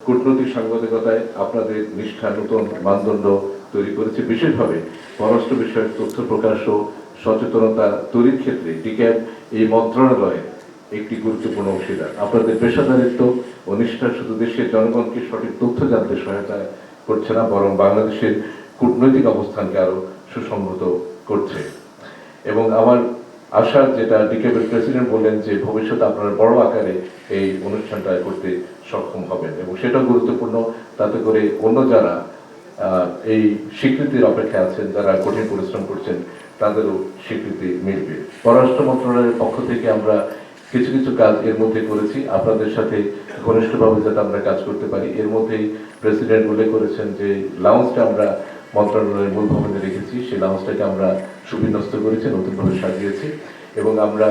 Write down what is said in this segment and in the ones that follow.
কূটনৈতিক সাংবাদিকতায় আপনাদের নিষ্ঠা নতুন মানদণ্ড তৈরি করেছে। বিশেষভাবে পররাষ্ট্র বিষয়ক তথ্য প্রকাশ ও সচেতনতা তৈরির ক্ষেত্রে ডিক্যাব এই মন্ত্রণালয়ে একটি গুরুত্বপূর্ণ অংশীদার। আপনাদের পেশাদারিত্ব ও নিষ্ঠা শুধু দেশের জনগণকে সঠিক তথ্য জানতে সহায়তা করছে না, বরং বাংলাদেশের কূটনৈতিক অবস্থানকে আরো সুসংহত করছে। এবং আমার আশা, যেটা ডিক্যাবের প্রেসিডেন্ট বললেন, যে ভবিষ্যতে আপনারা বড় আকারে এই অনুষ্ঠানটা করতে সক্ষম হবেন এবং সেটা গুরুত্বপূর্ণ। তাতে করে অন্য যারা এই স্বীকৃতির অপেক্ষা আছেন, যারা কঠিন পরিশ্রম করছেন, তাদেরও স্বীকৃতি মিলবে। পররাষ্ট্র মন্ত্রণালয়ের পক্ষ থেকে আমরা কিছু কিছু কাজ এর মধ্যে করেছি, আপনাদের সাথে ঘনিষ্ঠভাবে যাতে আমরা কাজ করতে পারি। এর মধ্যেই প্রেসিডেন্ট উল্লেখ করেছেন যে লাউঞ্জটা আমরা মন্ত্রণালয়ের মূল ভবনে রেখেছি, সেই লাউঞ্জটাকে আমরা সুবিন্যস্ত করেছি, নতুনভাবে সাজিয়েছি এবং আমরা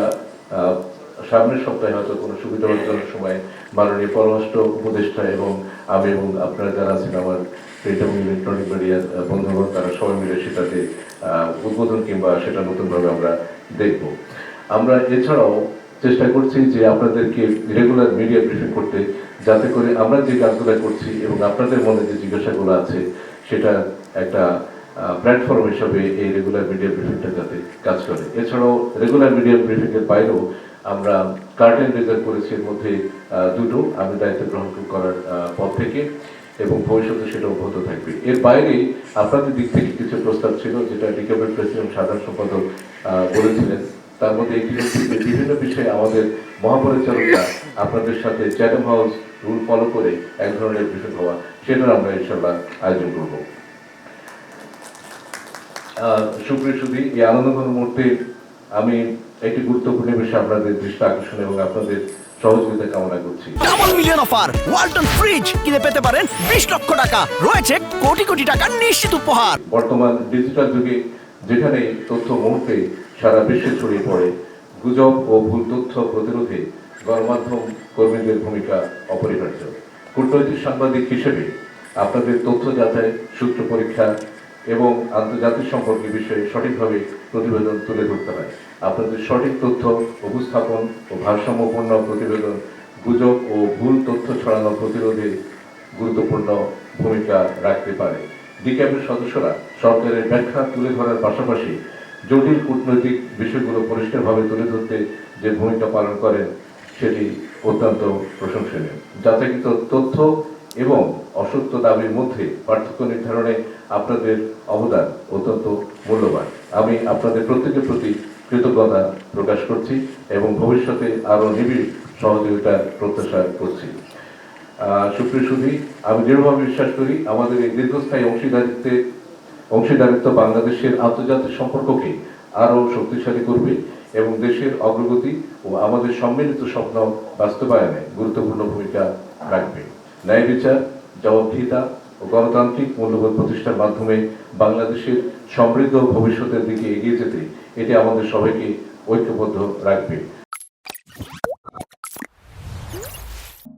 সামনের সপ্তাহে হয়তো কোনো সুবিধা অর্জনের সময় মাননীয় পররাষ্ট্র উপদেষ্টা এবং আমি এবং আপনারা যারা আছেন আমার প্রিন্ট এবং ইলেকট্রনিক মিডিয়ার বন্ধুগণ, তারা সবাই মিলে সেটাতে উদ্বোধন কিংবা সেটা নতুনভাবে আমরা দেখব। আমরা এছাড়াও চেষ্টা করছি যে আপনাদেরকে রেগুলার মিডিয়া ব্রিফিং করতে, যাতে করে আমরা যে কাজগুলো করছি এবং আপনাদের মনে যে জিজ্ঞাসাগুলো আছে সেটা একটা প্ল্যাটফর্ম হিসাবে এই রেগুলার মিডিয়া ব্রিফিংটা যাতে কাজ করে। এছাড়াও রেগুলার মিডিয়া ব্রিফিং এর বাইরেও আমরা কার্টেন রিজার্ভ করেছি, এর মধ্যে দুটো আমি দায়িত্ব গ্রহণ করার পর থেকে, এবং ভবিষ্যতে সেটা অব্যাহত থাকবে। এর বাইরে আপনাদের দিক থেকে কিছু প্রস্তাব ছিল, যেটা ডিক্যাবের প্রেসিডেন্ট সাধারণ সম্পাদক বলেছিলেন। তার মধ্যে একটি হচ্ছে যে বিভিন্ন বিষয়ে আমাদের মহাপরিচালকরা আপনাদের সাথে চ্যাটম হাউস রুল ফলো করে এক ধরনের ব্রিফিং হওয়া, সেটার আমরা ইনশাল্লাহ আয়োজন করব। সুপ্রিয় সুধী, এই আনন্দঘন মুহূর্তে আমি একটি গুরুত্বপূর্ণ বিষয়ে আপনাদের দৃষ্টি আকর্ষণ এবং আপনাদের সহযোগিতা কামনা করছি। Double million offer, Walton fridge কিনে পেতে পারেন 20 লক্ষ টাকা, রয়েছে কোটি কোটি টাকার নিশ্চিত উপহার। বর্তমান ডিজিটাল যুগে যেখানে তথ্য মুহূর্তে সারা বিশ্বে ছড়িয়ে পড়ে, গুজব ও ভুল তথ্য প্রতিরোধে গণমাধ্যম কর্মীদের ভূমিকা অপরিহার্য। কূটনৈতিক সাংবাদিক হিসেবে আপনাদের তথ্য যাচাই, সূত্র পরীক্ষা এবং আন্তর্জাতিক সম্পর্কের বিষয়ে সঠিকভাবে প্রতিবেদন তুলে ধরতে হয়। আপনাদের সঠিক তথ্য উপস্থাপন ও ভারসাম্যপূর্ণ প্রতিবেদন গুজব ও ভুল তথ্য ছড়ানো প্রতিরোধে গুরুত্বপূর্ণ ভূমিকা রাখতে পারে। ডিক্যাবের সদস্যরা সরকারের ব্যাখ্যা তুলে ধরার পাশাপাশি জটিল কূটনৈতিক বিষয়গুলো পরিষ্কারভাবে তুলে ধরতে যে ভূমিকা পালন করেন, সেটি অত্যন্ত প্রশংসনীয়। যাচাইকৃত তথ্য এবং অসত্য দাবির মধ্যে পার্থক্য নির্ধারণে আপনাদের অবদান অত্যন্ত মূল্যবান। আমি আপনাদের প্রত্যেকের প্রতি কৃতজ্ঞতা প্রকাশ করছি এবং ভবিষ্যতে আরো নিবিড় সহযোগিতার প্রত্যাশা করছি। সুপ্রিয় সুধী, আমি দৃঢ়ভাবে বিশ্বাস করি আমাদের এই দীর্ঘস্থায়ী অংশীদারিত্ব বাংলাদেশের আন্তর্জাতিক সম্পর্ককে আরো শক্তিশালী করবে এবং দেশের অগ্রগতি ও আমাদের সম্মিলিত স্বপ্ন বাস্তবায়নে গুরুত্বপূর্ণ ভূমিকা রাখবে। ন্যায় বিচার, জবাবদিহিতা ও গণতান্ত্রিক মূল্যবোধ প্রতিষ্ঠার মাধ্যমে বাংলাদেশের সমৃদ্ধ ভবিষ্যতের দিকে এগিয়ে যেতে এটি আমাদের সবাইকে ঐক্যবদ্ধ রাখবে।